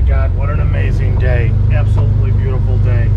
God, what an amazing day. Absolutely beautiful day.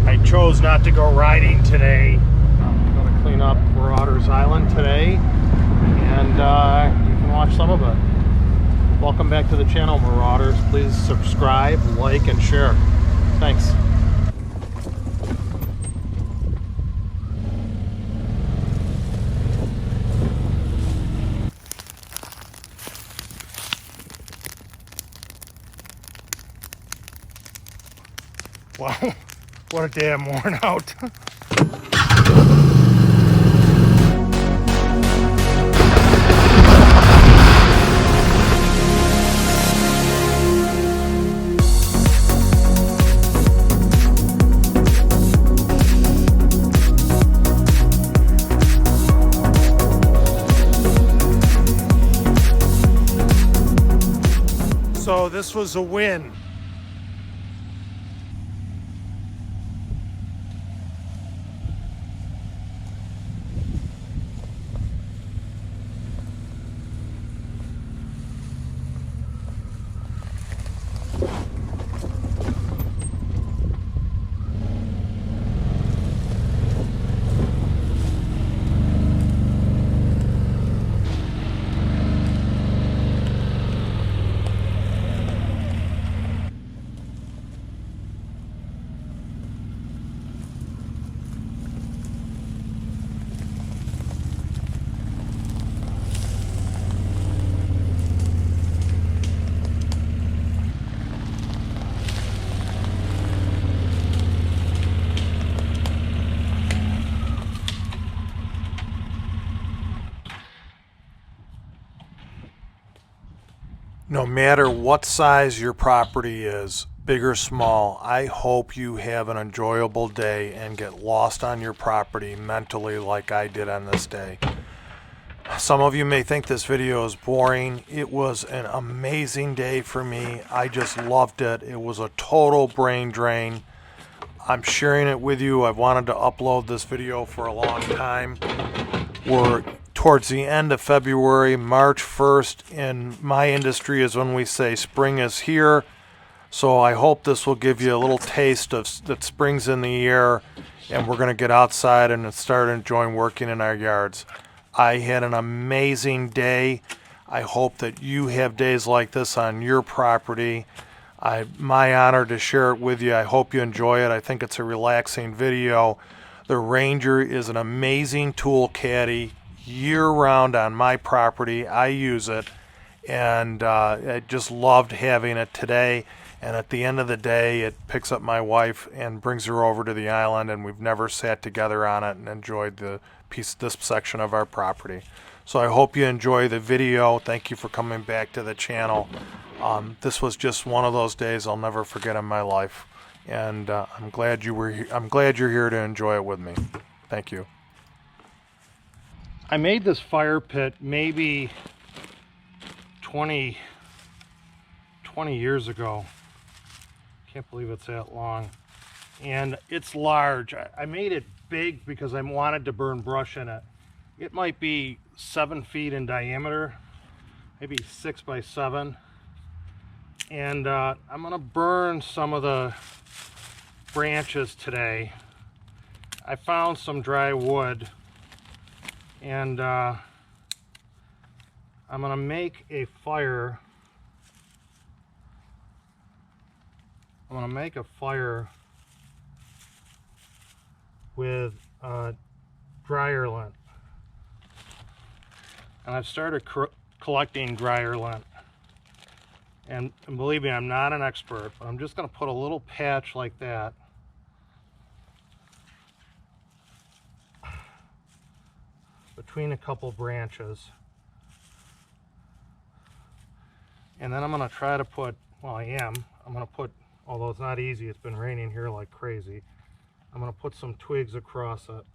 I chose not to go riding today. I'm going to clean up Marauder's Island today, and you can watch some of it. Welcome back to the channel, Marauders. Please subscribe, like, and share. Thanks. Wow, what a day I'm worn out. So this was a win. No matter what size your property is, big or small, I hope you have an enjoyable day and get lost on your property mentally like I did on this day. Some of you may think this video is boring. It was an amazing day for me. I just loved it. It was a total brain drain. I'm sharing it with you. I've wanted to upload this video for a long time. We're towards the end of February. March 1st in my industry is when we say spring is here. So I hope this will give you a little taste of that spring's in the air, and we're going to get outside and start enjoying working in our yards. I had an amazing day. I hope that you have days like this on your property. My honor to share it with you. I hope you enjoy it. I think it's a relaxing video. The Ranger is an amazing tool caddy year-round on my property. I use it, and I just loved having it today. And at the end of the day, it picks up my wife and brings her over to the island, and we've never sat together on it and enjoyed this section of our property. So I hope you enjoy the video. Thank you for coming back to the channel. This was just one of those days I'll never forget in my life, and I'm glad you're here to enjoy it with me. Thank you. I made this fire pit maybe 20 years ago. Can't believe it's that long. And it's large. I made it big because I wanted to burn brush in it. It might be 7 feet in diameter, maybe 6 by 7. And I'm gonna burn some of the branches today. I found some dry wood, and I'm gonna make a fire. I'm gonna make a fire with dryer lint, and I've started collecting dryer lint. And believe me, I'm not an expert, but I'm just gonna put a little patch like that between a couple branches. And then I'm gonna try to put, well, I'm gonna put, although it's not easy, it's been raining here like crazy, I'm gonna put some twigs across it.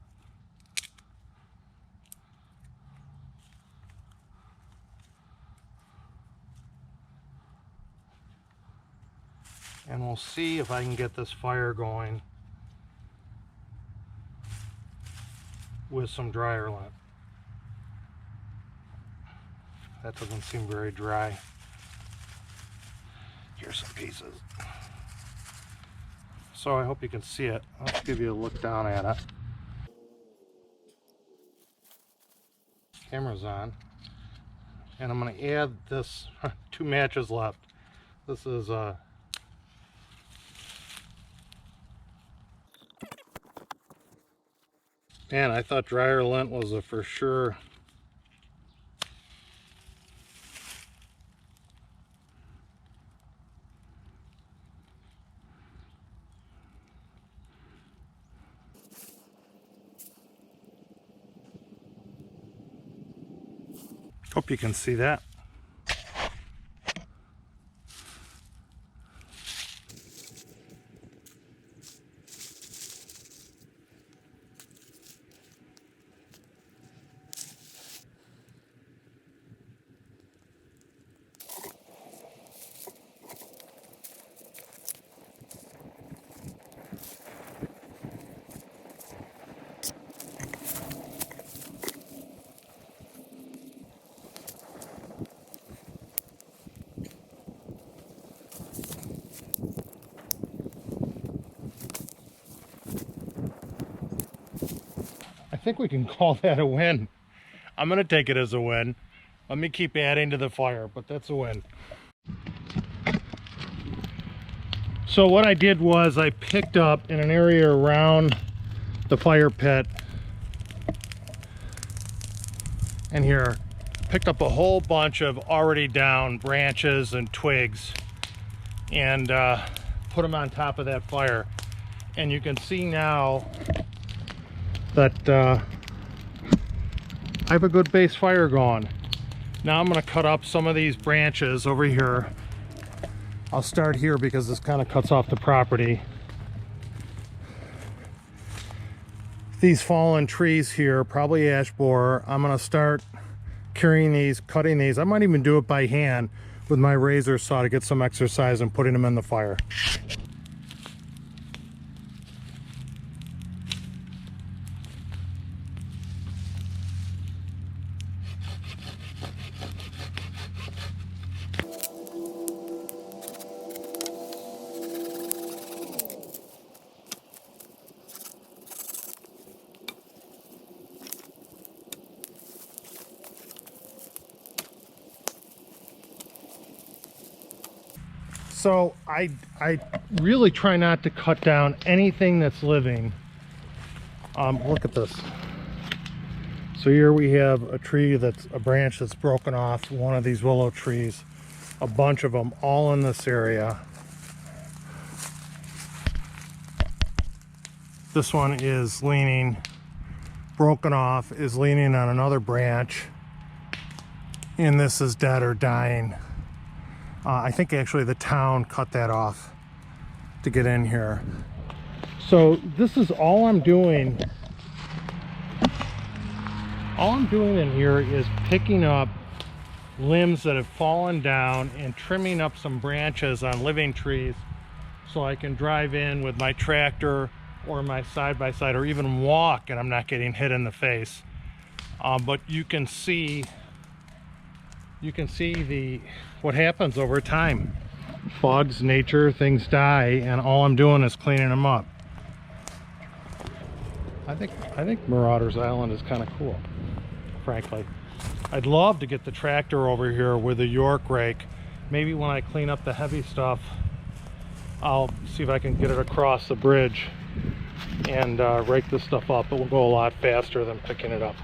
And we'll see if I can get this fire going with some dryer lint. That doesn't seem very dry. Here's some pieces. So I hope you can see it. I'll give you a look down at it. Camera's on. And I'm going to add this, 2 matches left. This is man, I thought dryer lint was a for sure. Hope you can see that. I think we can call that a win. I'm going to take it as a win. Let me keep adding to the fire, but that's a win. So what I did was I picked up in an area around the fire pit and here, picked up a whole bunch of already down branches and twigs and put them on top of that fire. And you can see now that I have a good base fire going. Now I'm going to cut up some of these branches over here. I'll start here because this kind of cuts off the property. These fallen trees here, probably ash borer. I'm going to start carrying these, cutting these. I might even do it by hand with my razor saw to get some exercise and putting them in the fire. So I really try not to cut down anything that's living. Look at this. So here we have a tree that's a branch that's broken off one of these willow trees. A bunch of them all in this area. This one is leaning, broken off, is leaning on another branch. And this is dead or dying. I think actually the town cut that off to get in here. So this is all I'm doing. All I'm doing in here is picking up limbs that have fallen down and trimming up some branches on living trees so I can drive in with my tractor or my side-by-side or even walk and I'm not getting hit in the face. But you can see what happens over time. Bugs, nature, things die, and all I'm doing is cleaning them up. I think Marauder's Island is kind of cool, frankly. I'd love to get the tractor over here with a York rake. Maybe when I clean up the heavy stuff, I'll see if I can get it across the bridge and rake this stuff up. It will go a lot faster than picking it up.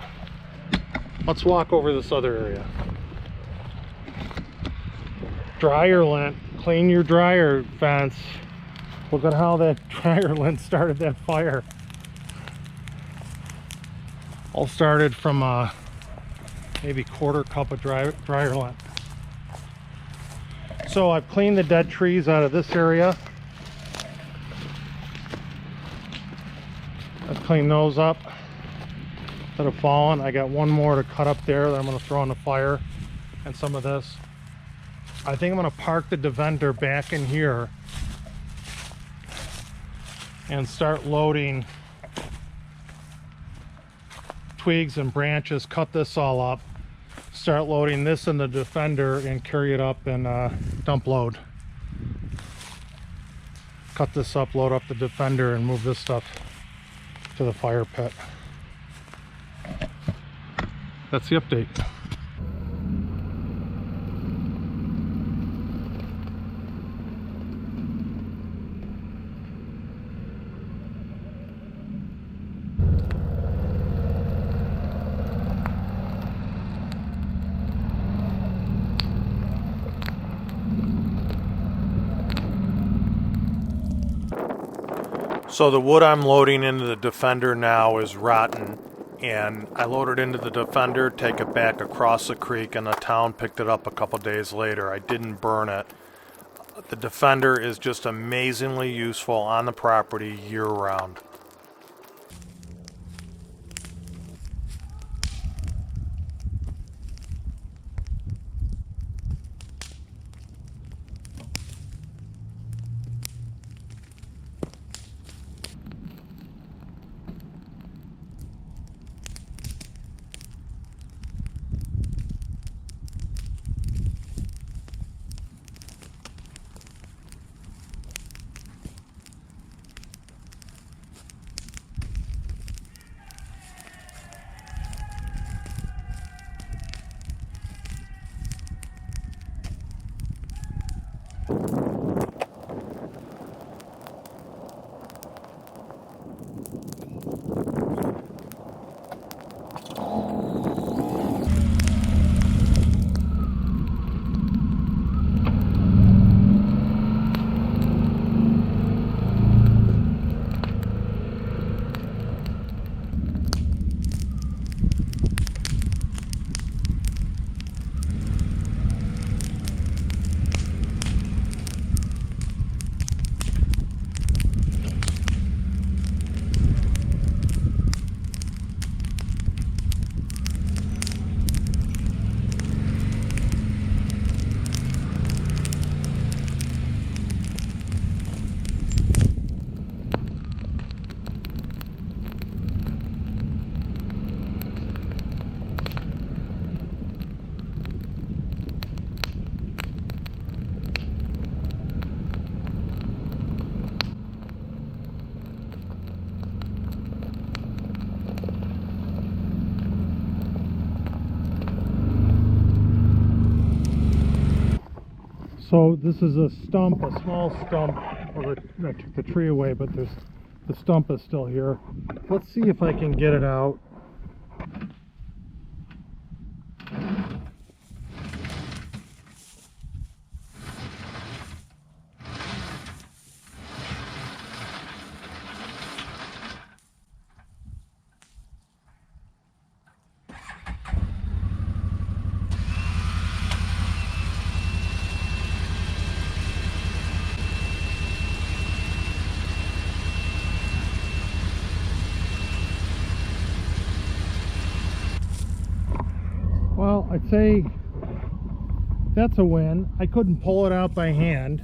Let's walk over this other area. Dryer lint, clean your dryer vents. Look at how that dryer lint started that fire. All started from maybe quarter cup of dryer lint. So I've cleaned the dead trees out of this area. I've cleaned those up that have fallen. I got one more to cut up there that I'm going to throw in the fire, and some of this. I think I'm going to park the Deventer back in here and start loading twigs and branches, cut this all up, start loading this in the Defender and carry it up and dump load. cut this up, load up the Defender, and move this stuff to the fire pit. That's the update. So the wood I'm loading into the Defender now is rotten, and I loaded into the Defender, take it back across the creek, and the town picked it up a couple days later. I didn't burn it. The Defender is just amazingly useful on the property year-round. So this is a stump, a small stump. Well, I took the tree away, but the stump is still here. Let's see if I can get it out. Well, I'd say that's a win. I couldn't pull it out by hand.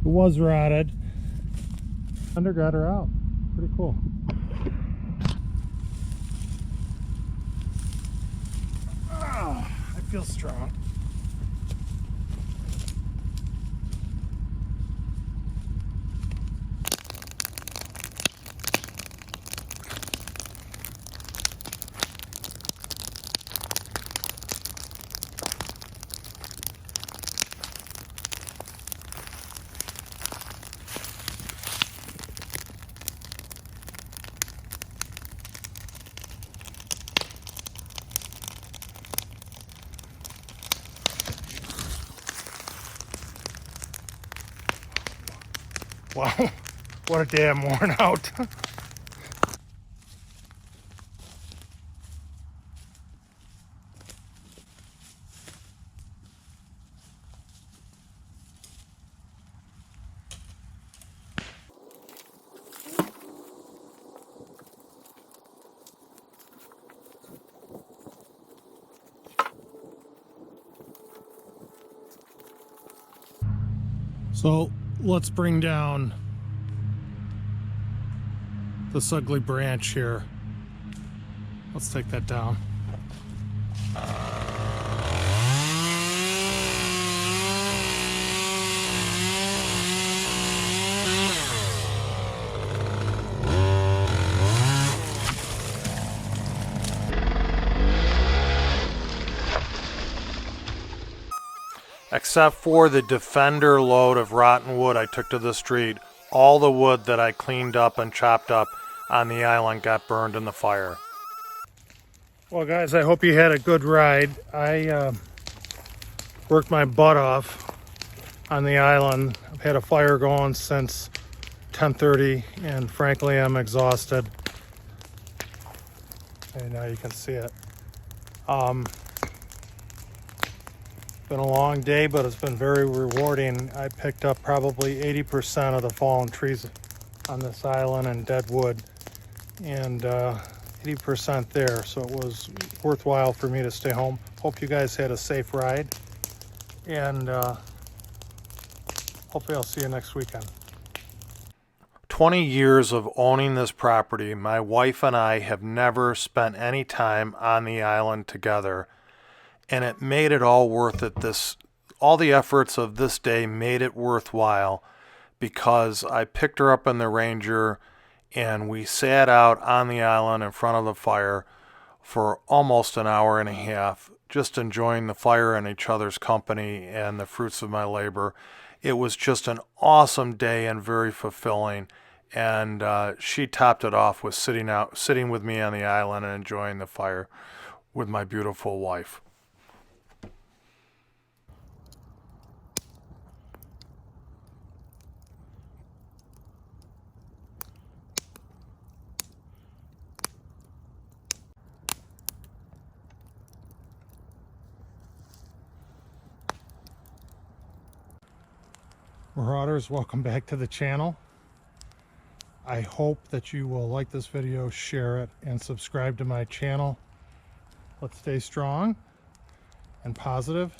It was rotted. Thunder got her out. Pretty cool. Oh, I feel strong. Wow, what a day I'm worn out. So let's bring down this ugly branch here. Let's take that down. Except for the Defender load of rotten wood I took to the street, all the wood that I cleaned up and chopped up on the island got burned in the fire. Well, guys, I hope you had a good ride. I worked my butt off on the island. I've had a fire going since 10:30, and frankly, I'm exhausted. And now you can see it. Been a long day, but it's been very rewarding. I picked up probably 80% of the fallen trees on this island and dead wood, and 80% there, so it was worthwhile for me to stay home. Hope you guys had a safe ride, and hopefully I'll see you next weekend. 20 years of owning this property, my wife and I have never spent any time on the island together, and it made it all worth it. All the efforts of this day made it worthwhile, because I picked her up in the Ranger and we sat out on the island in front of the fire for almost an hour and a half, just enjoying the fire and each other's company and the fruits of my labor. It was just an awesome day and very fulfilling. And she topped it off with sitting with me on the island and enjoying the fire with my beautiful wife. Marauders, welcome back to the channel. I hope that you will like this video, share it, and subscribe to my channel. Let's stay strong and positive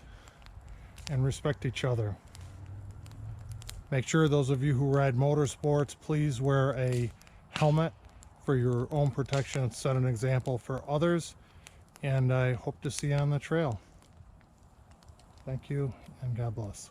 and respect each other. Make sure those of you who ride motorsports, please wear a helmet for your own protection and set an example for others. And I hope to see you on the trail. Thank you, and God bless.